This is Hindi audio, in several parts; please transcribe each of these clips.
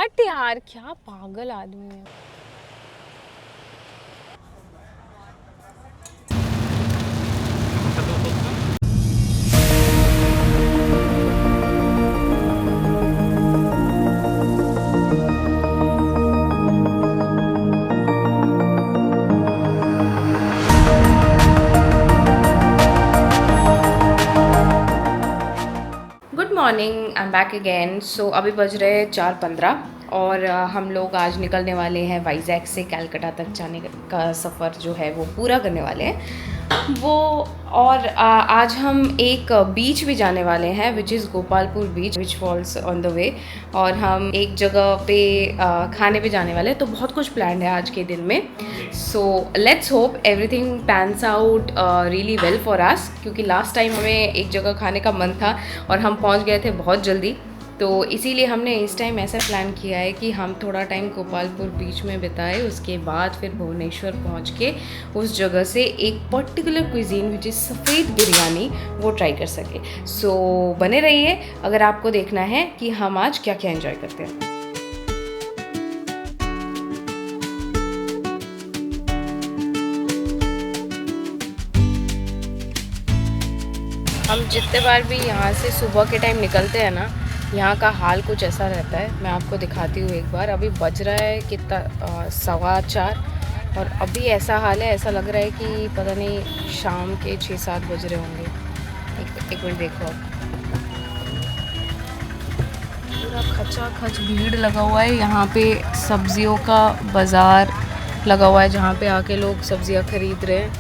हट यार, क्या पागल आदमी है। Good morning, I am back again. So अभी बज रहे हैं 4:15 और हम लोग आज निकलने वाले हैं वाइजैक से कलकत्ता तक जाने का सफ़र जो है वो पूरा करने वाले हैं वो। और आज हम एक बीच भी जाने वाले हैं which is Gopalpur beach which falls on the way. और हम एक जगह पे खाने पे जाने वाले हैं, तो बहुत कुछ प्लान है आज के दिन में। So let's hope everything pans out really well for us, क्योंकि लास्ट टाइम हमें एक जगह खाने का मन था और हम पहुंच गए थे बहुत जल्दी। तो इसीलिए हमने इस टाइम ऐसा प्लान किया है कि हम थोड़ा टाइम गोपालपुर बीच में बिताए, उसके बाद फिर भुवनेश्वर पहुंच के उस जगह से एक पर्टिकुलर क्विजीन विच इज़ सफ़ेद बिरयानी वो ट्राई कर सके। सो बने रहिए अगर आपको देखना है कि हम आज क्या क्या एंजॉय करते हैं। हम जितने बार भी यहाँ से सुबह के टाइम निकलते हैं ना, यहाँ का हाल कुछ ऐसा रहता है। मैं आपको दिखाती हूँ एक बार। अभी बज रहा है कितना 4:15 और अभी ऐसा हाल है, ऐसा लग रहा है कि पता नहीं शाम के 6-7 बज रहे होंगे। एक मिनट देखो, अब पूरा खचा खच भीड़ लगा हुआ है। यहाँ पे सब्जियों का बाज़ार लगा हुआ है जहाँ पे आके लोग सब्जियाँ खरीद रहे हैं।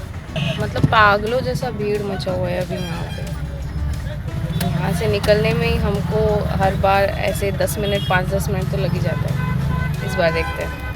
मतलब पागलों जैसा भीड़ मचा हुआ है अभी यहाँ पे। यहाँ से निकलने में ही हमको हर बार ऐसे 10 मिनट 5-10 मिनट तो लग ही जाता है। इस बार देखते हैं।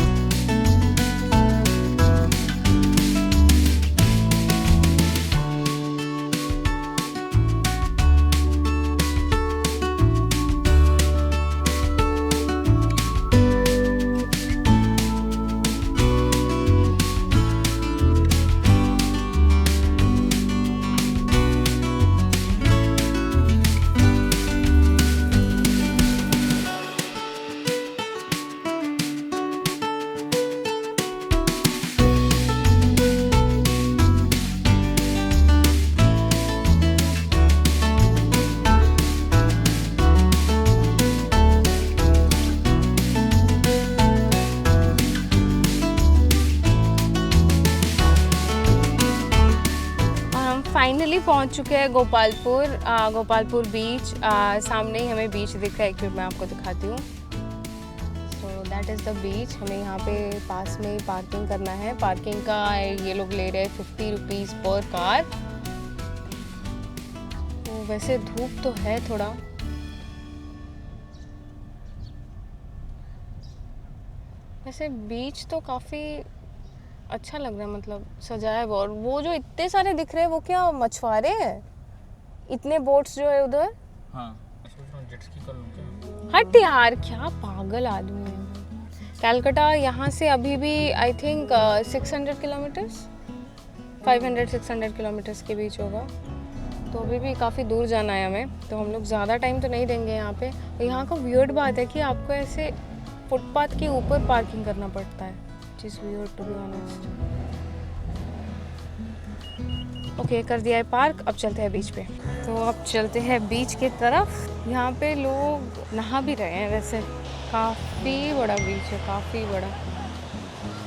फाइनली पहुंच चुके हैं गोपालपुर बीच। सामने ही हमें बीच दिख रहा है, एक मिनट मैं आपको दिखाती हूँ। So that is the beach. हमें यहाँ पे पास में ही पार्किंग करना है। पार्किंग का ये लोग ले रहे हैं 50 रुपीज़ पर कार। तो वैसे धूप तो है थोड़ा, वैसे बीच तो काफ़ी अच्छा लग रहा है, मतलब सजाया है। और वो जो इतने सारे दिख रहे हैं वो क्या मछुआरे हैं? इतने बोट्स जो है उधर। हाँ, जेट स्की कर लूं क्या? हट यार, क्या पागल आदमी है। कलकत्ता यहाँ से अभी भी आई थिंक 600 किलोमीटर्स 500-600 किलोमीटर्स के बीच होगा। तो अभी भी काफ़ी दूर जाना है हमें, तो हम लोग ज़्यादा टाइम तो नहीं देंगे यहाँ पे। यहाँ का वियर्ड बात है कि आपको ऐसे फुटपाथ के ऊपर पार्किंग करना पड़ता है, which is weird to be honest. Okay, कर दिया है पार्क, अब चलते हैं बीच पे। तो अब चलते हैं बीच की तरफ। यहाँ पे लोग नहा भी रहे हैं वैसे। काफ़ी बड़ा बीच है, काफ़ी बड़ा।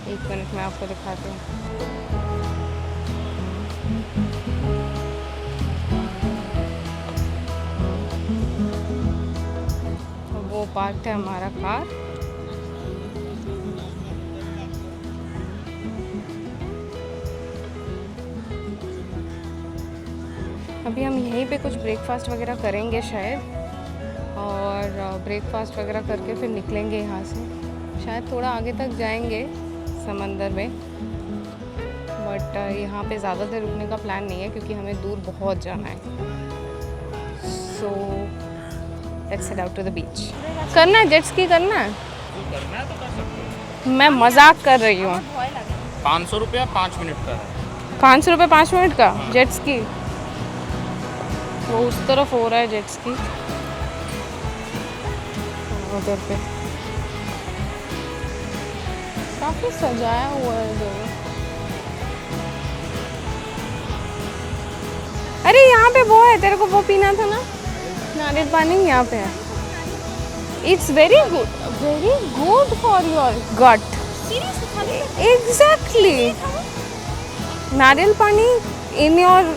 एक मिनट मैं आपको दिखाती हूँ। वो पार्क है हमारा कार। अभी हम यहीं पे कुछ ब्रेकफास्ट वगैरह करेंगे शायद, और ब्रेकफास्ट वगैरह करके फिर निकलेंगे यहाँ से। शायद थोड़ा आगे तक जाएंगे समंदर में, बट यहाँ पे ज़्यादा देर रुकने का प्लान नहीं है क्योंकि हमें दूर बहुत जाना है। So let's head out to the beach. करना है जेट स्की, करना है? करना है तो कर सकते मैं मजाक कर रही हूँ। 500 रुपया 5 मिनट का है। 500 रुपये 5 मिनट का जेट स्की। वो उस तरफ हो रहा है जेट स्की उधर पे। काफी सजाया हुआ है जगह। अरे यहाँ पे वो है, तेरे को वो पीना था ना नारियल पानी, यहाँ पे है। It's very good for your gut. Exactly, nariyal pani in your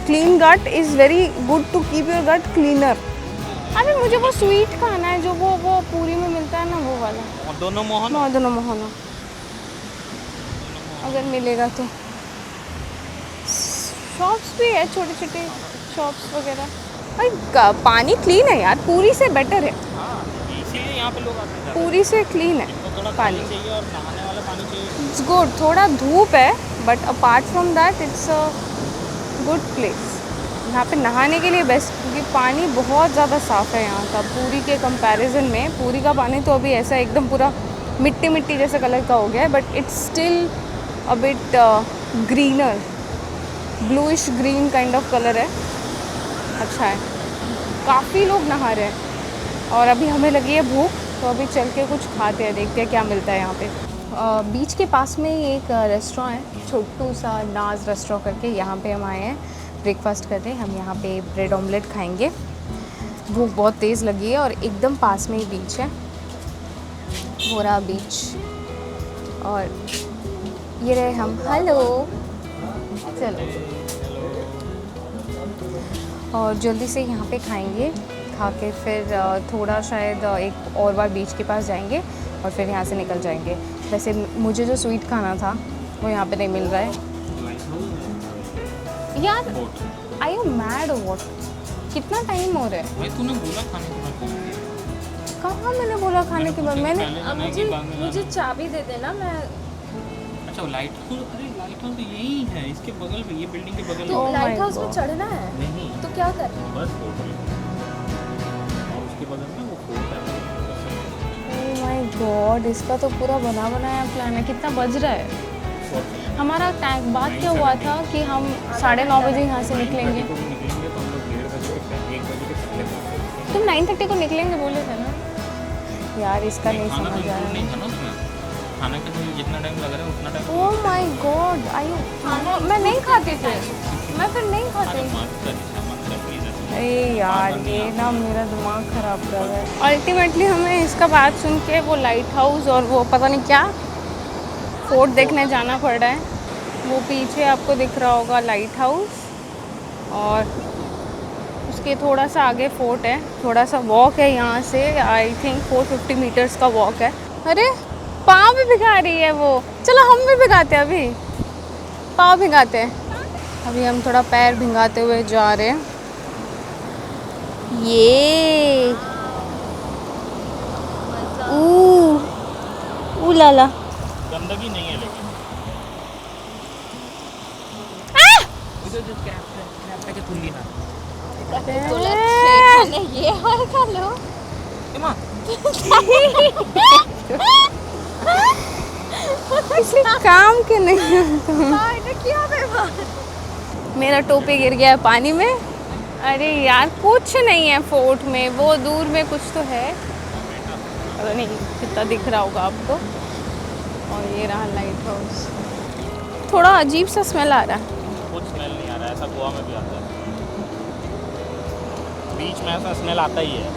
clean gut is very good to keep your gut cleaner. अभी मुझे वो स्वीट खाना है जो वो पूरी में मिलता है ना, वो वाला। और दोनों मोहन, अगर मिलेगा तो। शॉप्स भी है, छोटे छोटे शॉप्स वगैरह। भाई पानी क्लीन है यार, पूरी से बेटर है। हाँ, इसीलिए यहाँ पे लोग आते हैं। पूरी से क्लीन है थोड़ा पानी चाहिए और नहाने वाला पानी चाहिए। It's good. थोड़ा धूप है but apart from that it's a good place. यहाँ पे नहाने के लिए बेस्ट, क्योंकि पानी बहुत ज़्यादा साफ़ है यहाँ का पूरी के कंपैरिजन में। पूरी का पानी तो अभी ऐसा एकदम पूरा मिट्टी मिट्टी जैसे कलर का हो गया है, but it's still a bit greener, bluish green kind of colour है। अच्छा है, काफ़ी लोग नहा रहे हैं और अभी हमें लगी है भूख, तो अभी चल के कुछ खाते हैं, देखते हैं क्या मिलता है यहाँ पे। बीच के पास में ही एक रेस्टोरेंट है, छोटू सा नाज रेस्टोरेंट करके, यहाँ पे हम आए हैं ब्रेकफास्ट करते हैं। हम यहाँ पे ब्रेड ऑमलेट खाएंगे, भूख बहुत तेज़ लगी है और एकदम पास में ही बीच है, वो रहा बीच। और ये रहे हम, हेलो, चलो। और जल्दी से यहाँ पे खाएंगे, खा के फिर थोड़ा शायद एक और बार बीच के पास जाएंगे और फिर यहाँ से निकल जाएंगे। वैसे मुझे जो स्वीट खाना था वो यहाँ पे नहीं मिल रहा है यार। आई यू मैड और व्हाट? कितना टाइम हो रहा है? भाई तूने बोला खाने के बाद। कहाँ मैंने बोला खाने के बाद? मैंने मुझे चाबी दे देना, मैं। अच्छा, लाइट हाउस, अरे लाइट हाउस यही है, इसके बगल में, ये बिल्डिंग के बगल तो में। लाइट हाउस में चढ़ना है नहीं तो क्या करना है? बस और उसके बगल में वो फोर्ट है। ओह माय गॉड, इसका तो पूरा बना बनाया प्लान है। कितना बज रहा है? हमारा टाइम बात क्या हुआ था कि हम 9:30 बजे यहाँ से निकलेंगे। तो निकलेंगे तो हम लोग 1:30 बजे के 1 बजे के पहले पहुँचेंगे। तुम 9:30 को निकलेंगे बोले थे ना यार, इसका नहीं खाना समझ तो आ रहा नहीं है। था ना उसमें, खाना के लिए जितना टाइम लग रहा है उतना टाइम। ओह माय गॉड, मैं नहीं खाती थी, मैं फिर नहीं खाती। अरे यार, ये ना मेरा दिमाग ख़राब कर रहा है। अल्टीमेटली हमें इसका बात सुन के वो लाइट हाउस और वो पता नहीं क्या फोर्ट देखने जाना पड़ रहा है। वो पीछे आपको दिख रहा होगा लाइट हाउस, और उसके थोड़ा सा आगे फोर्ट है। थोड़ा सा वॉक है यहाँ से, आई थिंक 450 मीटर्स का वॉक है। अरे पाँव भी भिगा रही है वो, चलो हम भी भिगाते हैं, अभी पाँव भिगाते हैं। अभी हम थोड़ा पैर भिगाते हुए जा रहे हैं। ये ऊ लाला, गंदगी नहीं है लेकिन इधर जो क्रैप के खुली ना ये और खा लो। किसी काम के नहीं क्या मेरा टोपी गिर गया है पानी में। अरे यार, कुछ नहीं है फोर्ट में, वो दूर में कुछ तो है, पता नहीं कितना दिख रहा होगा आपको। और ये रहा लाइट हाउस। थोड़ा अजीब सा स्मेल आ रहा है। कुछ स्मेल नहीं आ रहा है, ऐसा गोवा में भी आता है, बीच में ऐसा स्मेल आता ही है।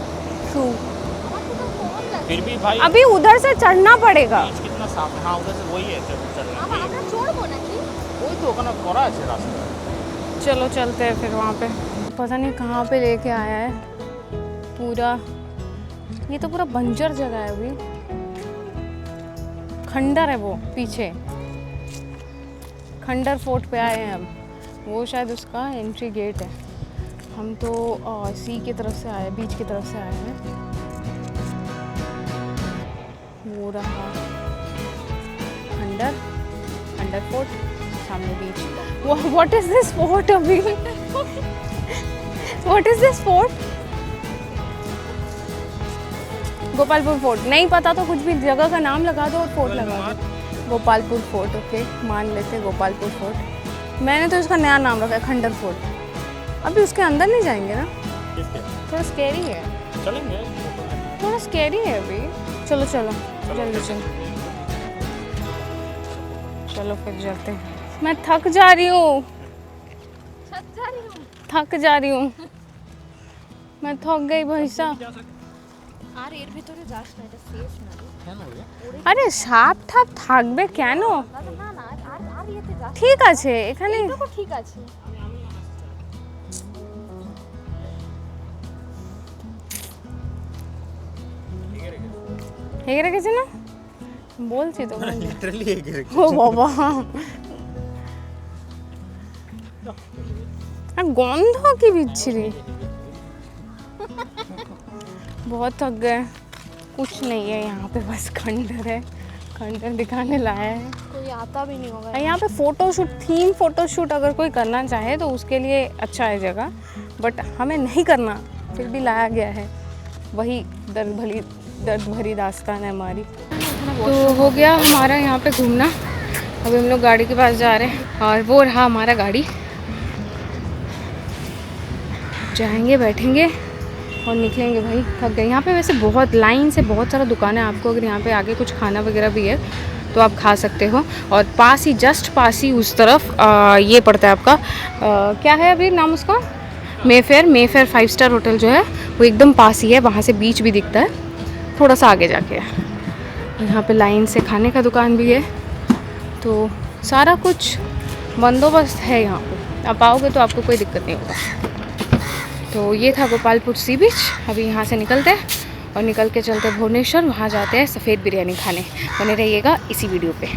True। फिर भी भाई अभी उधर से चढ़ना पड़ेगा। बीच कितना साफ है। हाँ, उधर से वही है चढ़ना। আমরা চড়বো নাকি? वही तो ओखाনে करा है रास्ता। चलो चलते हैं फिर वहाँ पे। पता नहीं कहाँ पे लेके आया है पूरा, ये तो पूरा बंजर जगह है। अभी खंडर है वो पीछे, खंडर फोर्ट पे आए हैं हम। वो शायद उसका एंट्री गेट है। हम तो सी की तरफ से आए, बीच की तरफ से आए हैं। वो रहा खंडर, खंडर फोर्ट, सामने बीच। व्हाट इज दिस फोर्ट अभी? What is this fort? Gopalpur fort. नहीं पता तो कुछ भी जगह का नाम लगा दो और फोर्ट लगा दो। गोपालपुर फोर्ट, ओके, मान लेते गोपालपुर फोर्ट। मैंने तो इसका नया नाम रखा है खंडर फोर्ट। अभी उसके अंदर नहीं जाएंगे ना, थोड़ा स्कैरी है। चलेंगे, थोड़ा स्कैरी है अभी। चलो चलो जल्दी चलो। चलो फिर चलते हैं। मैं थक जा रही हूँ, थक जा रही हूँ, मैं थक गई भाई साहब। আর এর ভিতরে যাস না, এটা সেফ না রে। কেন রে? আরে সাপ ঠাপ থাকবে কেন? দাদা না না, আর ইয়েতে যাস না। ঠিক আছে এখানে। এইটুকু ঠিক আছে। হেগে রেখেছে না, বলছি তো। লিটারালি এগিয়ে রেখেছে। ও বাবা, আর গন্ধ কি বিচ্ছিরি। बहुत थक गए, कुछ नहीं है यहाँ पे, बस खंडर है, खंडर दिखाने लाया है। कोई आता भी नहीं होगा। और यहाँ पे फ़ोटोशूट, थीम फ़ोटोशूट अगर कोई करना चाहे तो उसके लिए अच्छा है जगह, बट हमें नहीं करना, फिर भी लाया गया है। वही दर्द भरी दास्तान है हमारी। तो हो गया हमारा यहाँ पे घूमना। अभी हम लोग गाड़ी के पास जा रहे हैं और वो रहा हमारा गाड़ी। जाएंगे, बैठेंगे और निकलेंगे भाई, थक गए। यहाँ पे वैसे बहुत लाइन से बहुत सारा दुकान है, आपको अगर यहाँ पे आगे कुछ खाना वगैरह भी है तो आप खा सकते हो। और पास ही, जस्ट पास ही उस तरफ ये पड़ता है आपका क्या है अभी नाम उसका, मेफेयर 5 स्टार होटल जो है वो एकदम पास ही है। वहाँ से बीच भी दिखता है, थोड़ा सा आगे जाके है। यहाँ पे लाइन से खाने का दुकान भी है, तो सारा कुछ बंदोबस्त है यहाँ पे। आप आओगे तो आपको कोई दिक्कत नहीं होगा। तो ये था गोपालपुर सी बीच। अभी यहाँ से निकलते हैं और निकल के चलते भुवनेश्वर, वहाँ जाते हैं सफ़ेद बिरयानी खाने। बने रहिएगा इसी वीडियो पे।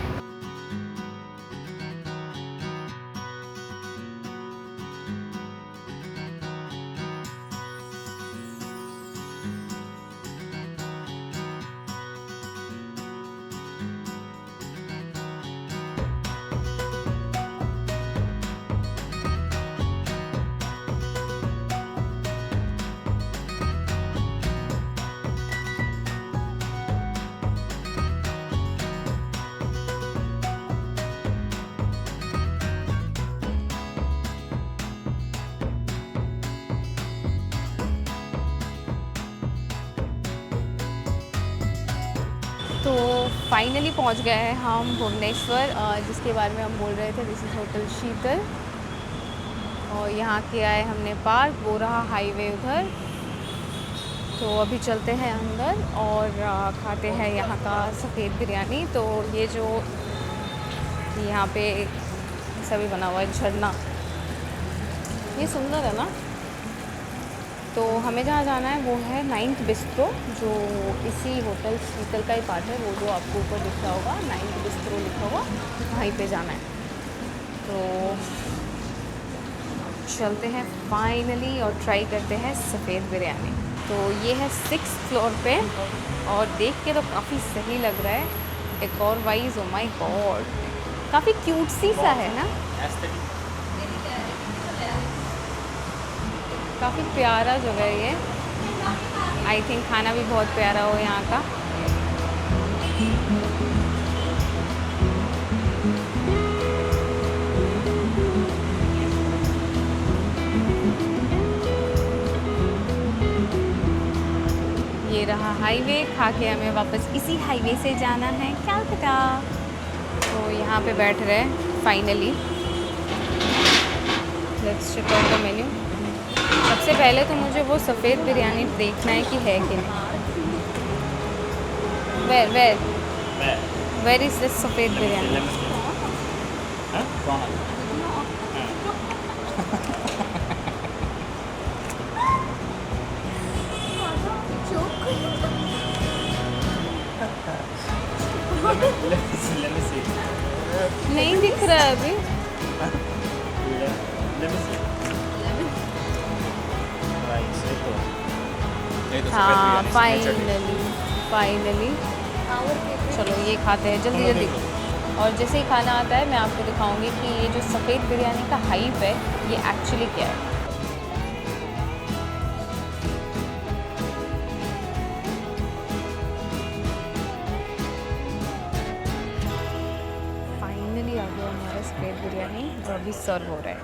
तो फाइनली पहुंच गए हैं हम भुवनेश्वर, जिसके बारे में हम बोल रहे थे। दिस इज़ होटल शीतल, और यहाँ के आए हमने पार्क, वो रहा हाईवे उधर। तो अभी चलते हैं अंदर और खाते हैं यहाँ का सफ़ेद बिरयानी। तो ये जो यहाँ पे सभी बना हुआ है झरना, ये सुंदर है ना। तो हमें जहाँ जाना है वो है 9th बिस्ट्रो, जो इसी होटल शीतल का ही पार्ट है। वो जो आपको ऊपर दिख रहा होगा 9th बिस्ट्रो लिखा हुआ, वहीं पे जाना है। तो चलते हैं फाइनली और ट्राई करते हैं सफ़ेद बिरयानी। तो ये है 6th फ्लोर पे, और देख के तो काफ़ी सही लग रहा है। एक और वाइज, ओ माय गॉड, काफ़ी क्यूटसी सा है ना, काफ़ी प्यारा जगह है ये। आई थिंक खाना भी बहुत प्यारा हो यहाँ का। ये रहा हाईवे, खा के हमें वापस इसी हाईवे से जाना है कलकत्ता। तो यहाँ पे बैठ रहे हैं finally. Let's check out the menu. सबसे पहले तो मुझे वो सफ़ेद बिरयानी देखना है कि है कि नहीं। वेर इज़ दिस सफ़ेद बिरयानी? नहीं दिख रहा है अभी। हाँ फाइनली चलो ये खाते हैं जल्दी जल्दी। और जैसे ही खाना आता है मैं आपको दिखाऊंगी कि ये जो सफ़ेद बिरयानी का हाइप है ये एक्चुअली क्या है। फाइनली आ गया हमारा सफ़ेद बिरयानी, जो अभी सर्व हो रहा है।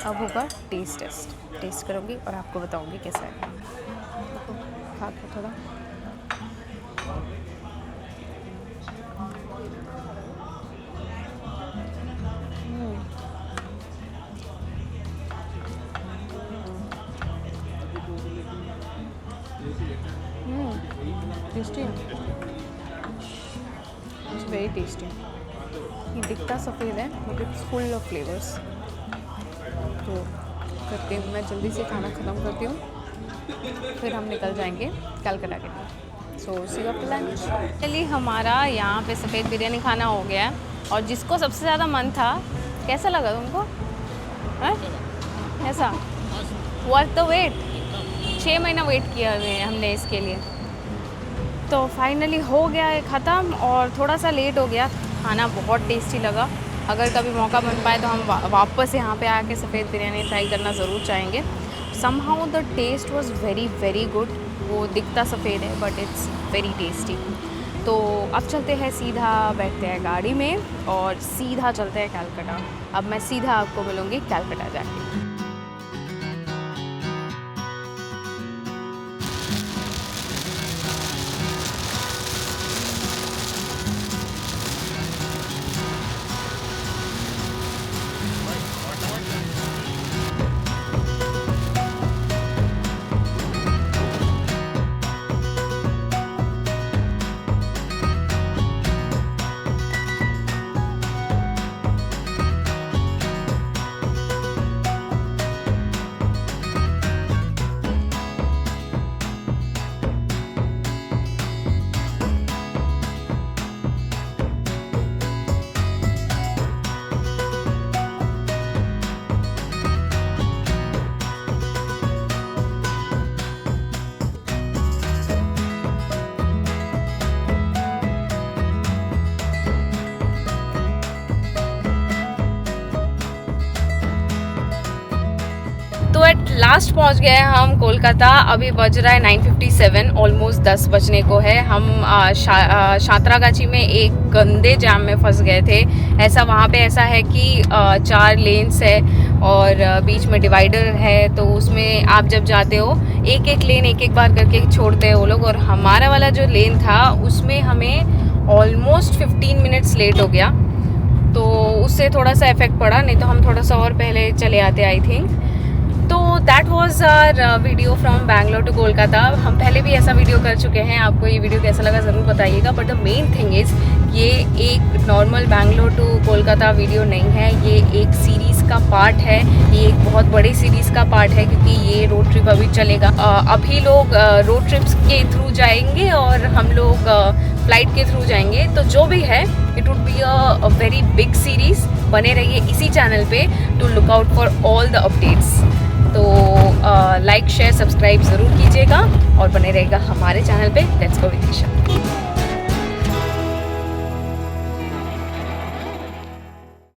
अब होगा टेस्ट करूँगी और आपको बताऊँगी कैसा है। देखो खा के थोड़ा टेस्टी, इट्स वेरी टेस्टी। ये दिखता सफ़ेद है but it's full of flavours. तो करती हूँ मैं जल्दी से खाना ख़त्म करती हूँ, फिर हम निकल जाएंगे कलकत्ता के लिए। सो सी यू आफ्टर लंच। चलिए हमारा यहाँ पे सफ़ेद बिरयानी खाना हो गया है, और जिसको सबसे ज़्यादा मन था, कैसा लगा तुमको? ऐसा वर्थ द वेट। 6 महीना वेट किया हमने इसके लिए, तो फाइनली हो गया है ख़त्म। और थोड़ा सा लेट हो गया, खाना बहुत टेस्टी लगा। अगर कभी मौका बन पाए तो हम वापस यहाँ पे आके सफ़ेद बिरयानी ट्राई करना ज़रूर चाहेंगे। Somehow the taste was very very good. वो दिखता सफ़ेद है बट इट्स वेरी टेस्टी। तो अब चलते हैं सीधा, बैठते हैं गाड़ी में और सीधा चलते हैं कलकत्ता। अब मैं सीधा आपको मिलूँगी कलकत्ता जाके। तो एट लास्ट पहुंच गए हम कोलकाता। अभी बज रहा है 9:57, ऑलमोस्ट 10 बजने को है। हम सांतरागाछी में एक गंदे जाम में फंस गए थे। ऐसा वहाँ पे ऐसा है कि 4 लेन्स है और बीच में डिवाइडर है, तो उसमें आप जब जाते हो एक एक लेन एक एक बार करके छोड़ते हैं वो लोग। और हमारा वाला जो लेन था उसमें हमें ऑलमोस्ट 15 मिनट्स लेट हो गया, तो उससे थोड़ा सा इफेक्ट पड़ा, नहीं तो हम थोड़ा सा और पहले चले आते आई थिंक। तो that was our video from Bangalore to Kolkata. हम पहले भी ऐसा वीडियो कर चुके हैं, आपको ये वीडियो कैसा लगा ज़रूर बताइएगा। But the main thing is ये एक normal Bangalore to Kolkata video नहीं है, ये एक सीरीज़ का पार्ट है। ये एक बहुत बड़ी सीरीज़ का पार्ट है क्योंकि ये रोड ट्रिप अभी चलेगा। अभी लोग रोड ट्रिप्स के थ्रू जाएंगे और हम लोग फ्लाइट के थ्रू जाएंगे। तो जो भी है, it would be a very big series. बने रहिए इसी चैनल पे to look out for all the updates. तो लाइक शेयर सब्सक्राइब ज़रूर कीजिएगा और बने रहेगा हमारे चैनल पे लेट्स गो विद ईशा।